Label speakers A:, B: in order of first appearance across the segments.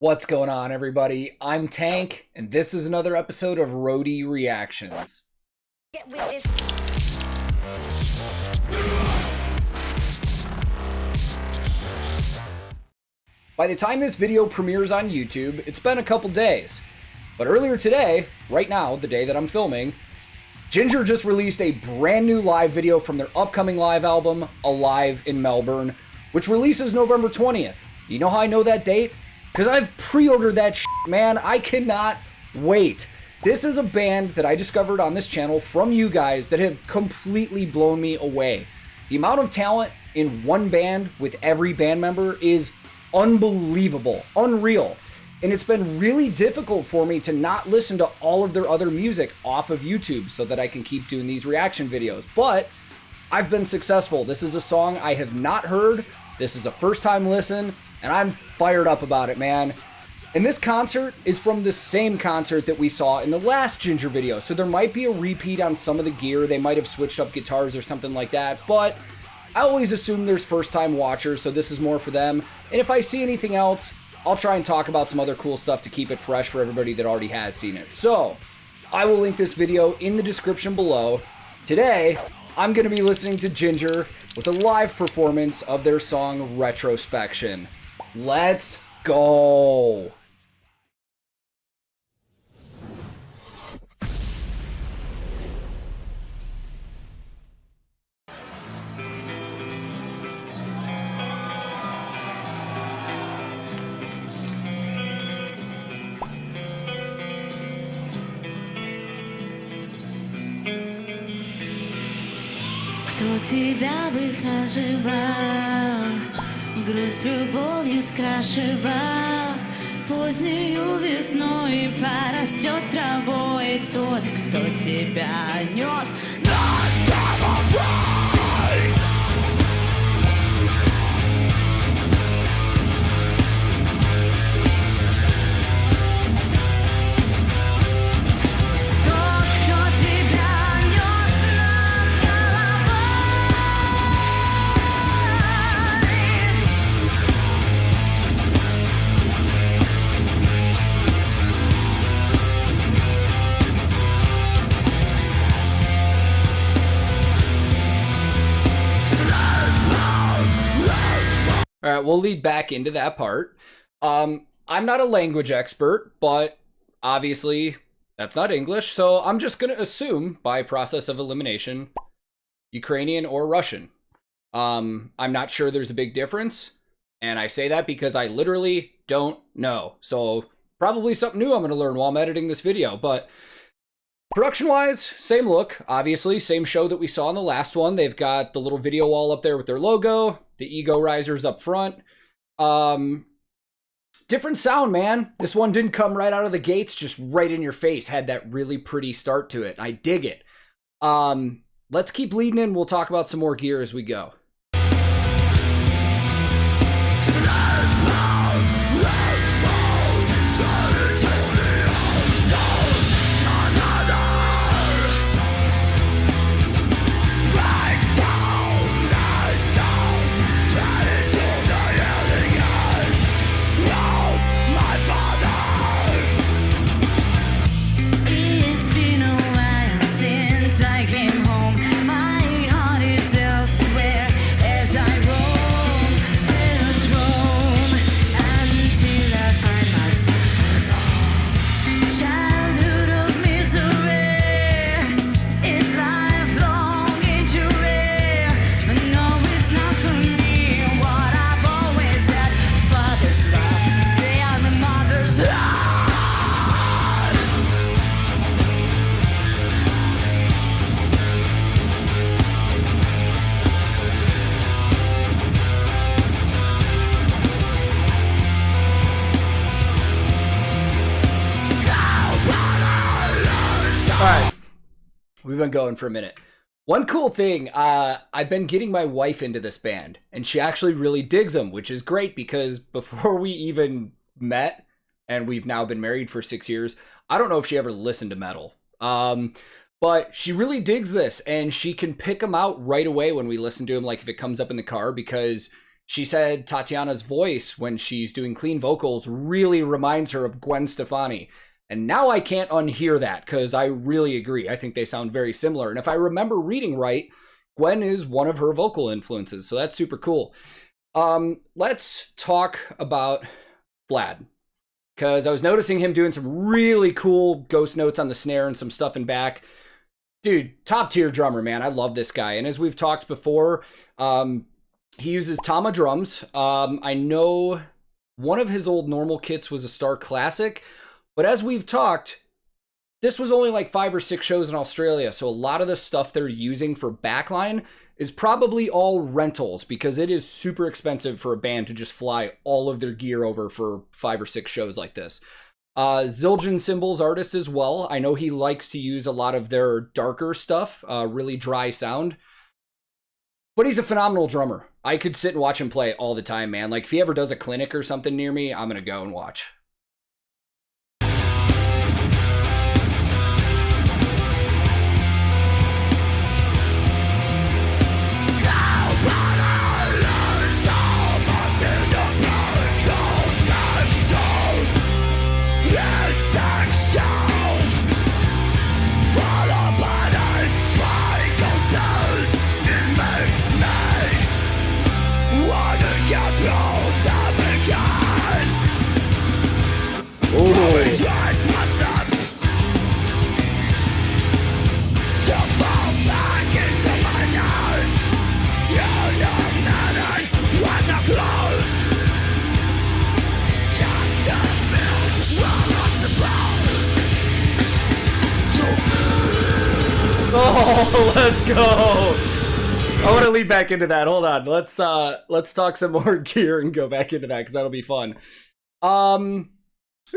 A: What's going on, everybody? I'm Tank, and this is another episode of Roadie Reactions.
B: Get with this.
A: By the time this video premieres on YouTube, it's been a couple days. But earlier today, right now, the day that I'm filming, Jinjer just released a brand new live video from their upcoming live album, Alive in Melbourne, which releases November 20th. You know how I know that date? Because I've pre-ordered that shit, man. I cannot wait. This is a band that I discovered on this channel from you guys that have completely blown me away. The amount of talent in one band with every band member is unbelievable, unreal. And it's been really difficult for me to not listen to all of their other music off of YouTube so that I can keep doing these reaction videos. But I've been successful. This is a song I have not heard. This is a first time listen, and I'm fired up about it, man. And this concert is from the same concert that we saw in the last Jinjer video, so there might be a repeat on some of the gear. They might have switched up guitars or something like that, but I always assume there's first time watchers, so this is more for them. And if I see anything else, I'll try and talk about some other cool stuff to keep it fresh for everybody that already has seen it. So I will link this video in the description below. Today, I'm going to be listening to Jinjer with a live performance of their song Retrospection. Let's go!
C: Кто тебя выхаживал, грусть любовью скрашивал, позднею весной порастет травой тот, кто тебя нес над головой.
A: All right, we'll lead back into that part. I'm not a language expert, but obviously that's not English, so I'm just going to assume by process of elimination, Ukrainian or Russian. I'm not sure there's a big difference, and I say that because I literally don't know. So probably something new I'm going to learn while I'm editing this video, but production-wise, same look, obviously, same show that we saw in the last one. They've got the little video wall up there with their logo, the ego risers up front. Different sound, man. This one didn't come right out of the gates, just right in your face. Had that really pretty start to it. I dig it. Let's keep leading in. We'll talk about some more gear as we go. We've been going for a minute. One cool thing, I've been getting my wife into this band, and she actually really digs them, which is great because before we even met, and we've now been married for 6 years, I don't know if she ever listened to metal. But she really digs this, and she can pick them out right away when we listen to them, like if it comes up in the car, because she said Tatiana's voice when she's doing clean vocals really reminds her of Gwen Stefani. And now I can't unhear that because I really agree. I think they sound very similar. And if I remember reading right, Gwen is one of her vocal influences. So that's super cool. Let's talk about Vlad, because I was noticing him doing some really cool ghost notes on the snare and some stuff in back. Dude, top tier drummer, man. I love this guy. And as we've talked before, he uses Tama drums. I know one of his old normal kits was a Star Classic, but as we've talked, this was only like 5 or 6 shows in Australia. So a lot of the stuff they're using for backline is probably all rentals, because it is super expensive for a band to just fly all of their gear over for 5 or 6 shows like this. Zildjian Cymbals artist as well. I know he likes to use a lot of their darker stuff, really dry sound. But he's a phenomenal drummer. I could sit and watch him play all the time, man. Like, if he ever does a clinic or something near me, I'm going to go and watch. Oh, let's go. I want to lead back into that. Hold on. Let's talk some more gear and go back into that, because that'll be fun. Who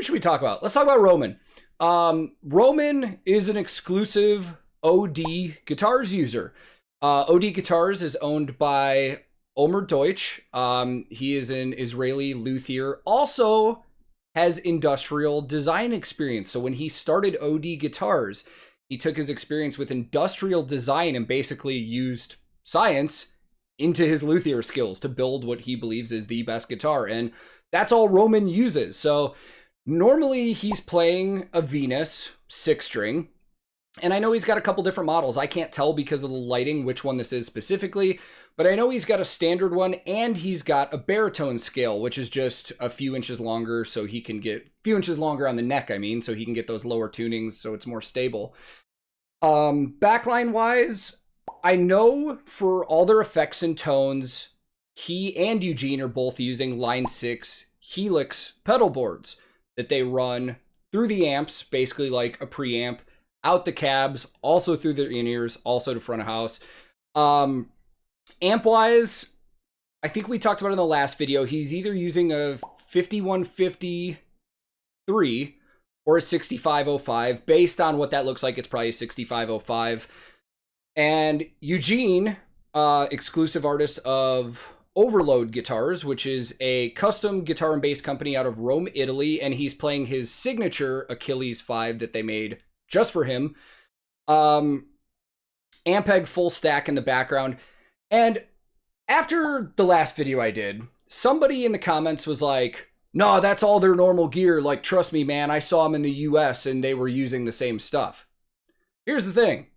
A: should we talk about? Let's talk about Roman. Roman is an exclusive OD Guitars user. OD Guitars is owned by Omer Deutsch. He is an Israeli luthier. Also has industrial design experience. So when he started OD Guitars, he took his experience with industrial design and basically used science into his luthier skills to build what he believes is the best guitar. And that's all Roman uses. So normally he's playing a Venus 6-string. And I know he's got a couple different models. I can't tell because of the lighting which one this is specifically, but I know he's got a standard one and he's got a baritone scale, which is just a few inches longer, so he can get few inches longer on the neck, so he can get those lower tunings so it's more stable. Backline wise, I know for all their effects and tones, he and Eugene are both using Line 6 Helix pedal boards that they run through the amps, basically like a preamp, out the cabs, also through their in-ears, also to front of house. Amp-wise, I think we talked about in the last video, he's either using a 5153 or a 6505. Based on what that looks like, it's probably a 6505. And Eugene, exclusive artist of Overload Guitars, which is a custom guitar and bass company out of Rome, Italy, and he's playing his signature Achilles 5 that they made just for him. Ampeg full stack in the background. And after the last video I did, somebody in the comments was like, no, that's all their normal gear. Like, trust me, man, I saw them in the US and they were using the same stuff. Here's the thing.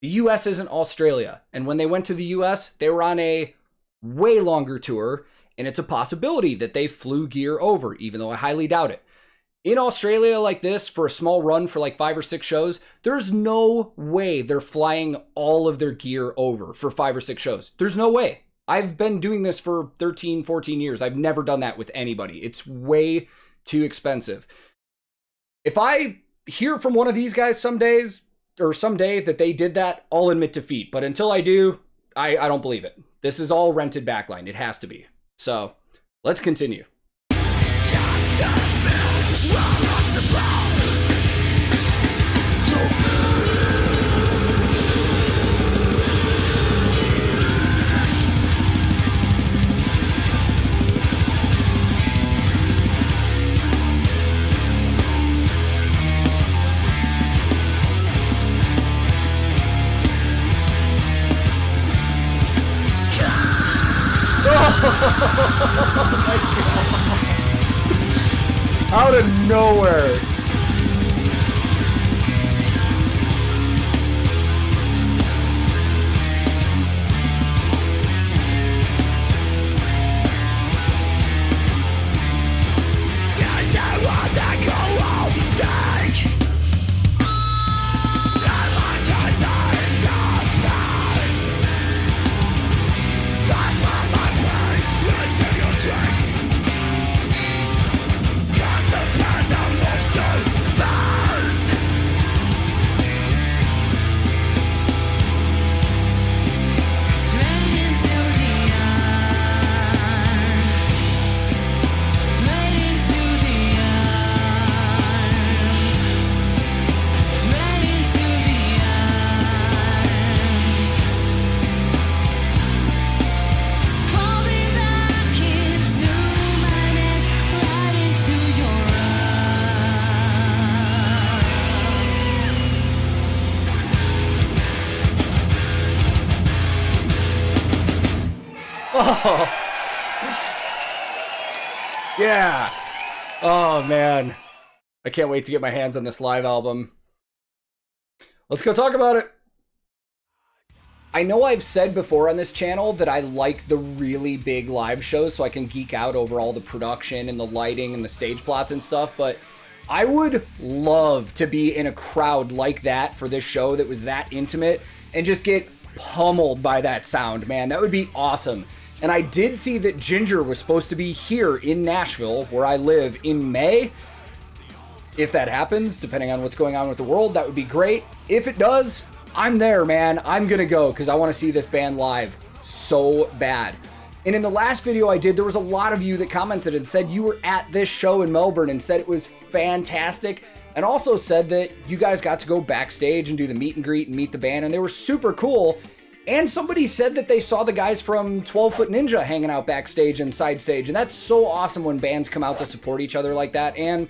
A: The US isn't Australia. And when they went to the US, they were on a way longer tour. And it's a possibility that they flew gear over, even though I highly doubt it. In Australia like this, for a small run for like 5 or 6 shows, there's no way they're flying all of their gear over for 5 or 6 shows. There's no way. I've been doing this for 13, 14 years. I've never done that with anybody. It's way too expensive. If I hear from one of these guys some days or someday that they did that, I'll admit defeat. But until I do, I don't believe it. This is all rented backline. It has to be. So let's continue. Out of nowhere. Oh. Yeah. Oh, man. I can't wait to get my hands on this live album. Let's go talk about it. I know I've said before on this channel that I like the really big live shows so I can geek out over all the production and the lighting and the stage plots and stuff, but I would love to be in a crowd like that for this show that was that intimate and just get pummeled by that sound, man. That would be awesome. And I did see that Jinjer was supposed to be here in Nashville, where I live, in May. If that happens, depending on what's going on with the world, that would be great. If it does, I'm there, man. I'm gonna go because I want to see this band live so bad. And in the last video I did, there was a lot of you that commented and said you were at this show in Melbourne and said it was fantastic, and also said that you guys got to go backstage and do the meet and greet and meet the band, and they were super cool. And somebody said that they saw the guys from 12 Foot Ninja hanging out backstage and side stage, and that's so awesome when bands come out to support each other like that. And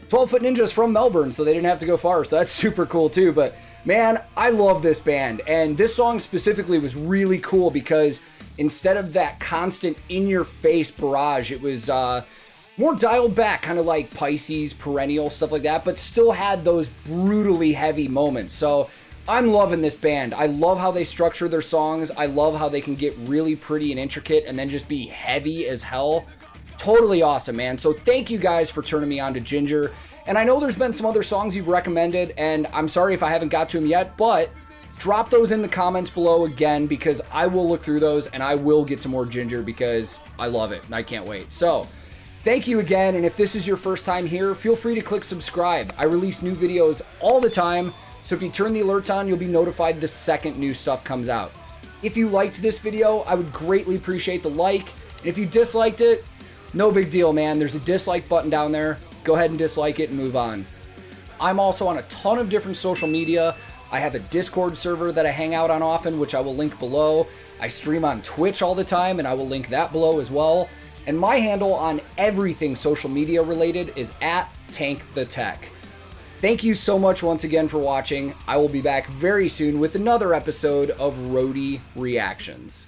A: 12 Foot Ninja's from Melbourne, so they didn't have to go far, so that's super cool too. But man, I love this band, and this song specifically was really cool because instead of that constant in-your-face barrage, it was more dialed back, kind of like Pisces, Perennial, stuff like that, but still had those brutally heavy moments. So I'm loving this band. I love how they structure their songs. I love how they can get really pretty and intricate and then just be heavy as hell. Totally awesome, man. So thank you guys for turning me on to Jinjer. And I know there's been some other songs you've recommended, and I'm sorry if I haven't got to them yet, but drop those in the comments below again because I will look through those and I will get to more Jinjer because I love it and I can't wait. So thank you again, and if this is your first time here, feel free to click subscribe. I release new videos all the time, so if you turn the alerts on, you'll be notified the second new stuff comes out. If you liked this video, I would greatly appreciate the like, and if you disliked it, no big deal, man. There's a dislike button down there. Go ahead and dislike it and move on. I'm also on a ton of different social media. I have a Discord server that I hang out on often, which I will link below. I stream on Twitch all the time, and I will link that below as well. And my handle on everything social media related is @TankTheTech. Thank you so much once again for watching. I will be back very soon with another episode of Roadie Reactions.